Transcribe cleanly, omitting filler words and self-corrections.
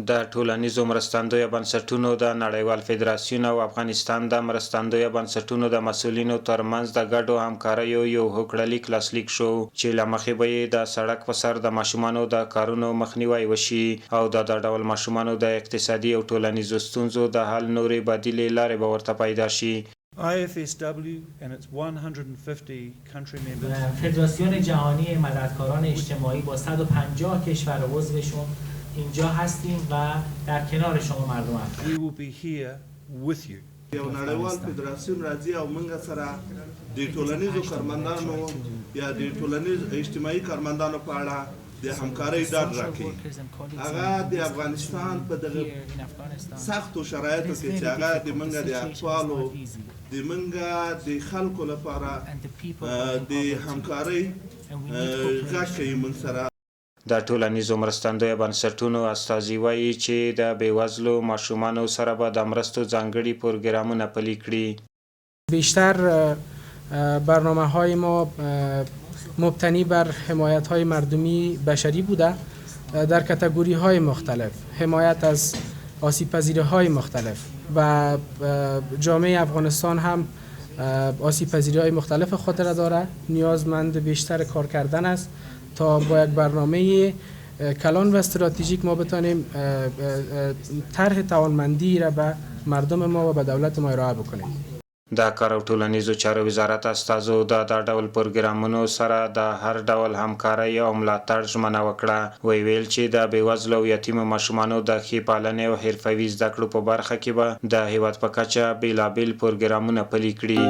د ټولنیزو مرستندویه بنسټونو د نړیوال فدراسیون او افغانستان د مرستندویه بنسټونو د مسؤلینو ترمنځ د ګډو همکاریو یو هوکړلیک لاسلیک شو چې له مخې به یې د سړک په سر د ماشومانو د کارونو مخنیوی وشي او د ډول ماشومانو د اقتصادي او ټولنیزو ستونزو د حل نورې بدیلې لارې به ورته پیدا شي. IFSW and its 150 country members. فدراسیون جهانی مددکاران اجتماعی با 150 کشور عضوشون اینجا هستیم و در کنار شما مردم افغان. We will be here with you. یو نړیوال فدراسیون راځي او موږ سره د ټولنیزو کارمندانو یا د ټولنیز اجتماعي کارمندانو په اړه د همکارۍ ډاډ راکړي. هغه د افغانستان په دغه سختو شرایطو کې چې هغه د موږ د اطفالو د موږ د خلکو لپاره د همکارۍ غږ کوي موږ سره. د ټولنیزو مرستندویه بنسټونو استازي وایي چې د بېوزلو ماشومانو سره به د مرستو ځانګړي پروګرامونه پلي کړي. بیشتر برنامه‌های ما مبتنی بر حمایت‌های مردمی بشری بوده در کاتگوری‌های مختلف، حمایت از آسیب‌پذیری‌های مختلف و جامعه افغانستان هم آسیب‌پذیری‌های مختلف خود را دارد. نیازمند بیشتر کار کردن است تا با یک برنامه کلان و استراتژیک ما بتانیم طرح توانمندی را به مردم ما و به دولت ما ارائه بکنیم. د کار او ټولنیزو چارو وزارت استازو د ډول پروګرامونو سره د هر ډول همکارۍ او ملاتړ ژمنه وکړه. ویل چې د بېوزلو او یتیمو ماشومانو د ښې پالنې او حرفوي زده کړو په برخه کې به د هیواد په کچه بېلابېل پروګرامونه پلي کړي.